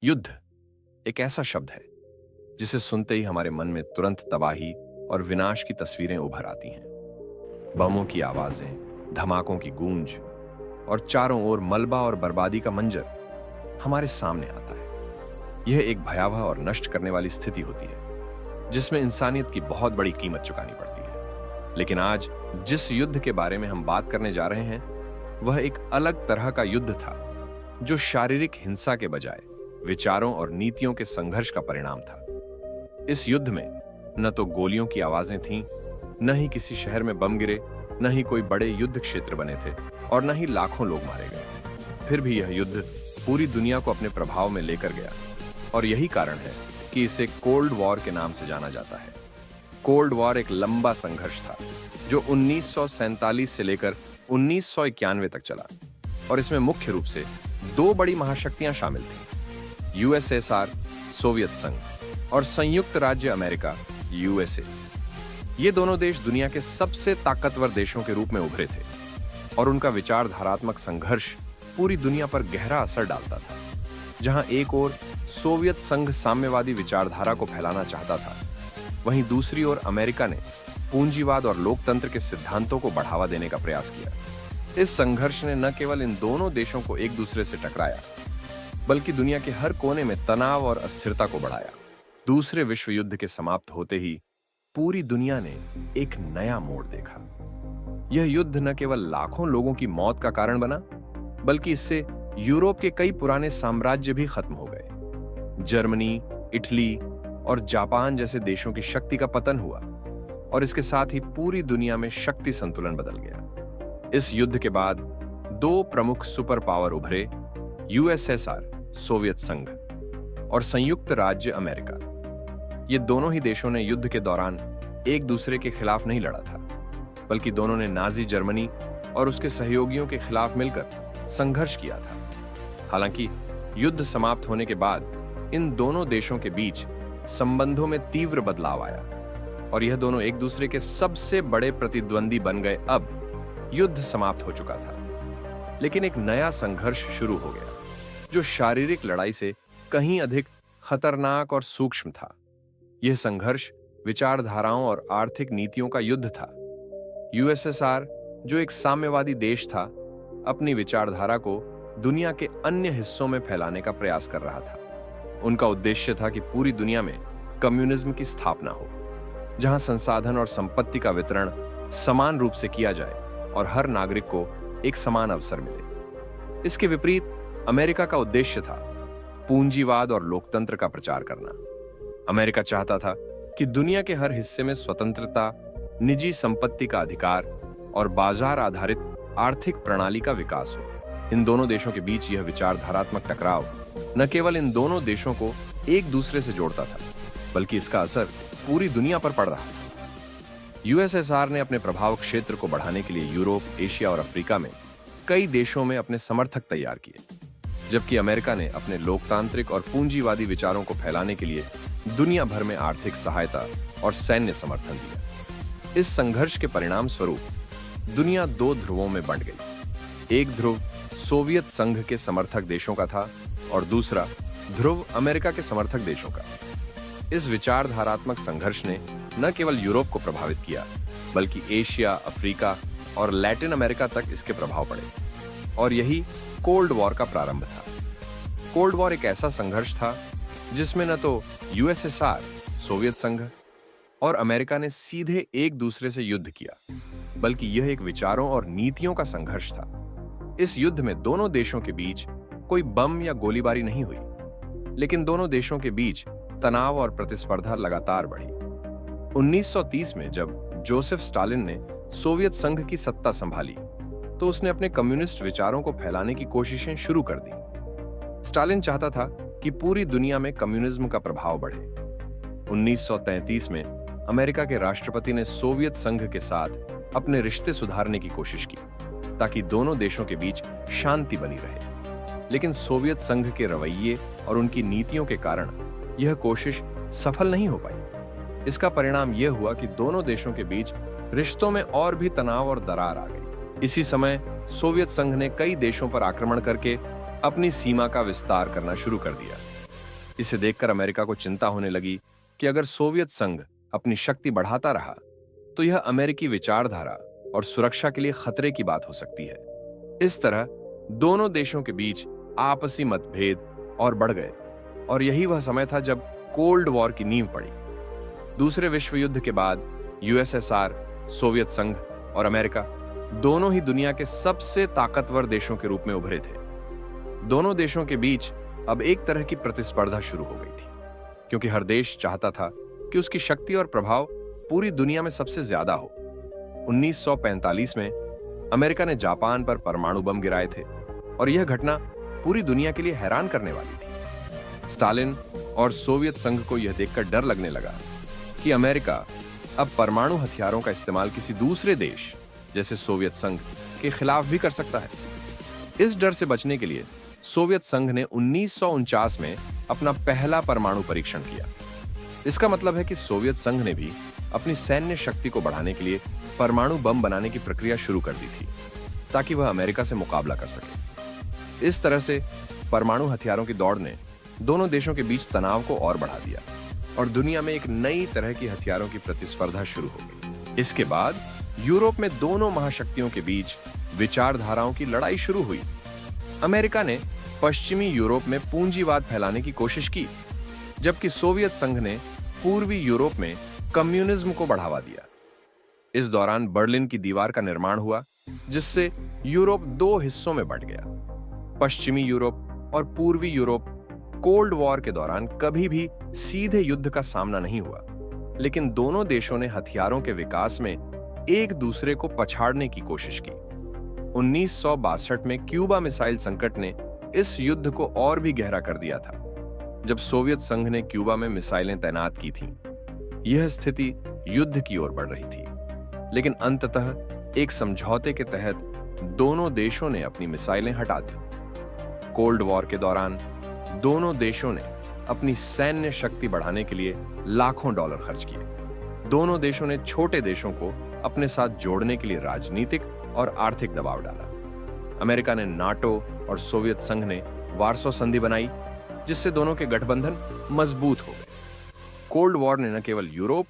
युद्ध एक ऐसा शब्द है जिसे सुनते ही हमारे मन में तुरंत तबाही और विनाश की तस्वीरें उभर आती हैं। बमों की आवाजें, धमाकों की गूंज और चारों ओर मलबा और बर्बादी का मंजर हमारे सामने आता है। यह एक भयावह और नष्ट करने वाली स्थिति होती है जिसमें इंसानियत की बहुत बड़ी कीमत चुकानी पड़ती है। लेकिन आज जिस युद्ध के बारे में हम बात करने जा रहे हैं वह एक अलग तरह का युद्ध था जो शारीरिक हिंसा के बजाय विचारों और नीतियों के संघर्ष का परिणाम था। इस युद्ध में न तो गोलियों की आवाजें थीं, न ही किसी शहर में बम गिरे, न ही कोई बड़े युद्ध क्षेत्र बने थे और न ही लाखों लोग मारे गए। फिर भी यह युद्ध पूरी दुनिया को अपने प्रभाव में लेकर गया और यही कारण है कि इसे कोल्ड वॉर के नाम से जाना जाता है। कोल्ड वॉर एक लंबा संघर्ष था जो 1947 से लेकर 1991 तक चला और इसमें मुख्य रूप से दो बड़ी महाशक्तियां शामिल थीं, यूएसएसआर सोवियत संघ और संयुक्त राज्य अमेरिका यूएसए। ये दोनों देश दुनिया के सबसे ताकतवर देशों के रूप में उभरे थे और उनका विचारधारात्मक संघर्ष पूरी दुनिया पर गहरा असर डालता था। जहां एक ओर सोवियत संघ साम्यवादी विचारधारा को फैलाना चाहता था, वहीं दूसरी ओर अमेरिका ने पूंजीवाद और लोकतंत्र के सिद्धांतों को बढ़ावा देने का प्रयास किया। इस संघर्ष ने न केवल इन दोनों देशों को एक दूसरे से टकराया बल्कि दुनिया के हर कोने में तनाव और अस्थिरता को बढ़ाया। दूसरे विश्व युद्ध के समाप्त होते ही पूरी दुनिया ने एक नया मोड़ देखा। यह युद्ध न केवल लाखों लोगों की मौत का कारण बना बल्कि इससे यूरोप के कई पुराने साम्राज्य भी खत्म हो गए। जर्मनी, इटली और जापान जैसे देशों की शक्ति का पतन हुआ और इसके साथ ही पूरी दुनिया में शक्ति संतुलन बदल गया। इस युद्ध के बाद दो प्रमुख सुपर पावर उभरे, यूएसएसआर सोवियत संघ और संयुक्त राज्य अमेरिका। ये दोनों ही देशों ने युद्ध के दौरान एक दूसरे के खिलाफ नहीं लड़ा था बल्कि दोनों ने नाजी जर्मनी और उसके सहयोगियों के खिलाफ मिलकर संघर्ष किया था। हालांकि युद्ध समाप्त होने के बाद इन दोनों देशों के बीच संबंधों में तीव्र बदलाव आया और यह दोनों एक दूसरे के सबसे बड़े प्रतिद्वंदी बन गए। अब युद्ध समाप्त हो चुका था लेकिन एक नया संघर्ष शुरू हो गया जो शारीरिक लड़ाई से कहीं अधिक खतरनाक और सूक्ष्म था। यह संघर्ष विचारधाराओं और आर्थिक नीतियों का युद्ध था। यूएसएसआर, जो एक साम्यवादी देश था, अपनी विचारधारा को दुनिया के अन्य हिस्सों में फैलाने का प्रयास कर रहा था। उनका उद्देश्य था कि पूरी दुनिया में कम्युनिज्म की स्थापना हो, जहां संसाधन और संपत्ति का वितरण समान रूप से किया जाए और हर नागरिक को एक समान अवसर मिले। इसके विपरीत अमेरिका का उद्देश्य था पूंजीवाद और लोकतंत्र का प्रचार करना। अमेरिका चाहता था कि दुनिया के हर हिस्से में स्वतंत्रता, निजी संपत्ति का अधिकार और बाजार आधारित आर्थिक प्रणाली का विकास हो। इन दोनों देशों के बीच यह विचारधारात्मक टकराव न केवल इन दोनों देशों को एक दूसरे से जोड़ता था बल्कि इसका असर पूरी दुनिया पर पड़ रहा था। यूएसएसआर ने अपने प्रभाव क्षेत्र को बढ़ाने के लिए यूरोप, एशिया और अफ्रीका में कई देशों में अपने समर्थक तैयार किए, जबकि अमेरिका ने अपने लोकतांत्रिक और पूंजीवादी विचारों को फैलाने के लिए दुनिया भर में आर्थिक सहायता और सैन्य समर्थन दिया। इस संघर्ष के परिणाम स्वरूप दुनिया दो ध्रुवों में बंट गई। एक ध्रुव सोवियत संघ के समर्थक देशों का था और दूसरा ध्रुव अमेरिका के समर्थक देशों का। इस विचारधारात्मक संघर्ष ने न केवल यूरोप को प्रभावित किया बल्कि एशिया, अफ्रीका और लैटिन अमेरिका तक इसके प्रभाव पड़े और यही कोल्ड वॉर का प्रारंभ था। कोल्ड वॉर एक ऐसा संघर्ष था जिसमें न तो यूएसएसआर सोवियत संघ और अमेरिका ने सीधे एक दूसरे से युद्ध किया बल्कि यह एक विचारों और नीतियों का संघर्ष था। इस युद्ध में दोनों देशों के बीच कोई बम या गोलीबारी नहीं हुई, लेकिन दोनों देशों के बीच तनाव और प्रतिस्पर्धा लगातार बढ़ी। 1930 में जब जोसेफ स्टालिन ने सोवियत संघ की सत्ता संभाली तो उसने अपने कम्युनिस्ट विचारों को फैलाने की कोशिशें शुरू कर दी। स्टालिन चाहता था कि पूरी दुनिया में कम्युनिज्म का प्रभाव बढ़े। 1933 में अमेरिका के राष्ट्रपति ने सोवियत संघ के साथ अपने रिश्ते सुधारने की कोशिश की ताकि दोनों देशों के बीच शांति बनी रहे, लेकिन सोवियत संघ के रवैये और उनकी नीतियों के कारण यह कोशिश सफल नहीं हो पाई। इसका परिणाम यह हुआ कि दोनों देशों के बीच रिश्तों में और भी तनाव और दरार आ गई। इसी समय सोवियत संघ ने कई देशों पर आक्रमण करके अपनी सीमा का विस्तार करना शुरू कर दिया। इसे देखकर अमेरिका को चिंता होने लगी कि अगर सोवियत संघ अपनी शक्ति बढ़ाता रहा तो यह अमेरिकी विचारधारा और सुरक्षा के लिए खतरे की बात हो सकती है। इस तरह दोनों देशों के बीच आपसी मतभेद और बढ़ गए और यही वह समय था जब कोल्ड वॉर की नींव पड़ी। दूसरे विश्व युद्ध के बाद यूएसएसआर, सोवियत संघ और अमेरिका दोनों ही दुनिया के सबसे ताकतवर देशों के रूप में उभरे थे। दोनों देशों के बीच अब एक तरह की प्रतिस्पर्धा शुरू हो गई थी, क्योंकि हर देश चाहता था कि उसकी शक्ति और प्रभाव पूरी दुनिया में सबसे ज्यादा हो। 1945 में अमेरिका ने जापान पर परमाणु बम गिराए थे और यह घटना पूरी दुनिया के लिए हैरान करने वाली थी। स्टालिन और सोवियत संघ को यह देखकर डर लगने लगा कि अमेरिका अब परमाणु हथियारों का इस्तेमाल किसी दूसरे देश जैसे सोवियत संघ के खिलाफ भी कर सकता है। इस डर से बचने के लिए सोवियत संघ ने 1949 में अपना पहला परमाणु परीक्षण किया। इसका मतलब है कि सोवियत संघ ने भी अपनी सैन्य शक्ति को बढ़ाने के लिए परमाणु बम बनाने की प्रक्रिया शुरू कर दी थी, ताकि वह अमेरिका से मुकाबला कर सके। इस तरह से परमाणु हथियारों की दौड़ ने दोनों देशों के बीच तनाव को और बढ़ा दिया और दुनिया में एक नई तरह की हथियारों की प्रतिस्पर्धा शुरू हो गई। इसके बाद यूरोप में दोनों महाशक्तियों के बीच विचारधाराओं की लड़ाई शुरू हुई। अमेरिका ने पश्चिमी यूरोप में पूंजीवाद फैलाने की कोशिश की, जबकि सोवियत संघ ने पूर्वी यूरोप में कम्युनिज्म को बढ़ावा दिया। इस दौरान बर्लिन की दीवार का निर्माण हुआ, जिससे यूरोप दो हिस्सों में बंट गया। पश्चिमी यूरोप और पूर्वी यूरोप कोल्ड वॉर के दौरान कभी भी सीधे युद्ध का सामना नहीं हुआ, लेकिन दोनों देशों ने हथियारों के विकास में एक दूसरे को पछाड़ने की कोशिश की। 1962 में क्यूबा मिसाइल संकट ने इस युद्ध को और भी गहरा कर दिया था, जब सोवियत संघ ने क्यूबा में मिसाइलें तैनात की थीं। यह स्थिति युद्ध की ओर बढ़ रही थी, लेकिन अंततः एक समझौते के तहत दोनों देशों ने अपनी मिसाइलें हटा दी। कोल्ड वॉर के दौरान दोनों देशों ने अपनी सैन्य शक्ति बढ़ाने के लिए लाखों डॉलर खर्च किए। दोनों देशों ने छोटे देशों को अपने साथ जोड़ने के लिए राजनीतिक और आर्थिक दबाव डाला। अमेरिका ने नाटो और सोवियत संघ ने वार्सो संधि बनाई, जिससे दोनों के गठबंधन मजबूत हो गए। कोल्ड वॉर ने न केवल यूरोप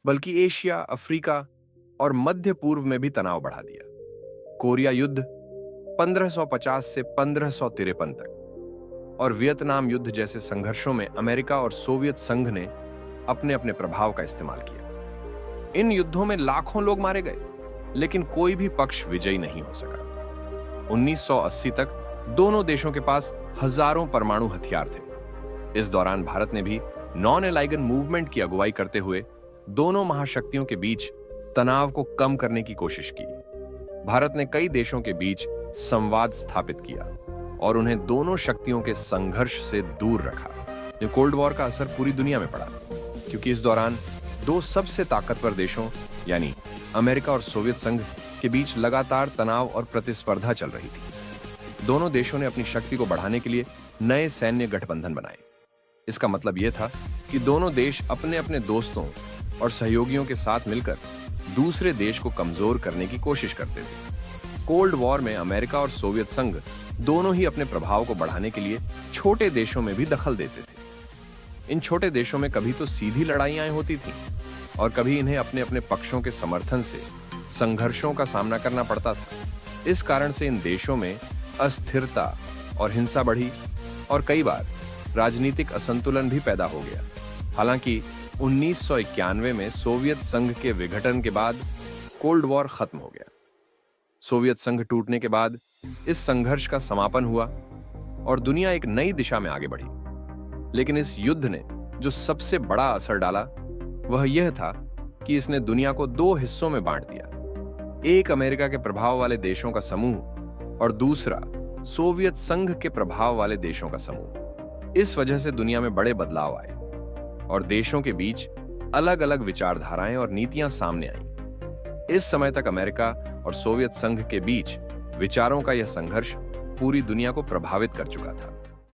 बल्कि एशिया, अफ्रीका और मध्य पूर्व में भी तनाव बढ़ा दिया। कोरिया युद्ध 1550 से 1553 तक और वियतनाम युद्ध जैसे संघर्षों में अमेरिका और सोवियत संघ ने अपने अपने प्रभाव का इस्तेमाल किया। इन युद्धों में लाखों लोग मारे गए, लेकिन कोई भी पक्ष विजयी नहीं हो सका। 1980 तक दोनों देशों के पास हजारों परमाणु हथियार थे। इस दौरान भारत ने भी नॉन एलाइगन मूवमेंट की अगुवाई करते हुए दोनों महाशक्तियों के बीच तनाव को कम करने की कोशिश की। भारत ने कई देशों के बीच संवाद स्थापित किया और उन्हें दोनों शक्तियों के संघर्ष से दूर रखा। जो कोल्ड वॉर का असर पूरी दुनिया में पड़ा, क्योंकि इस दौरान दो सबसे ताकतवर देशों यानी अमेरिका और सोवियत संघ के बीच लगातार तनाव और प्रतिस्पर्धा चल रही थी। दोनों देशों ने अपनी शक्ति को बढ़ाने के लिए नए सैन्य गठबंधन बनाए। इसका मतलब यह था कि दोनों देश अपने अपने दोस्तों और सहयोगियों के साथ मिलकर दूसरे देश को कमजोर करने की कोशिश करते थे। कोल्ड वॉर में अमेरिका और सोवियत संघ दोनों ही अपने प्रभाव को बढ़ाने के लिए छोटे देशों में भी दखल देते थे। इन छोटे देशों में कभी तो सीधी लड़ाइयां होती थीं और कभी इन्हें अपने अपने पक्षों के समर्थन से संघर्षों का सामना करना पड़ता था। इस कारण से इन देशों में अस्थिरता और हिंसा बढ़ी और कई बार राजनीतिक असंतुलन भी पैदा हो गया। हालांकि 1991 में सोवियत संघ के विघटन के बाद कोल्ड वॉर खत्म हो गया। सोवियत संघ टूटने के बाद इस संघर्ष का समापन हुआ और दुनिया एक नई दिशा में आगे बढ़ी। लेकिन इस युद्ध ने जो सबसे बड़ा असर डाला वह यह था कि इसने दुनिया को दो हिस्सों में बांट दिया। एक अमेरिका के प्रभाव वाले देशों का समूह और दूसरा सोवियत संघ के प्रभाव वाले देशों का समूह। इस वजह से दुनिया में बड़े बदलाव आए और देशों के बीच अलग अलग विचारधाराएं और नीतियां सामने आईं। इस समय तक अमेरिका और सोवियत संघ के बीच विचारों का यह संघर्ष पूरी दुनिया को प्रभावित कर चुका था।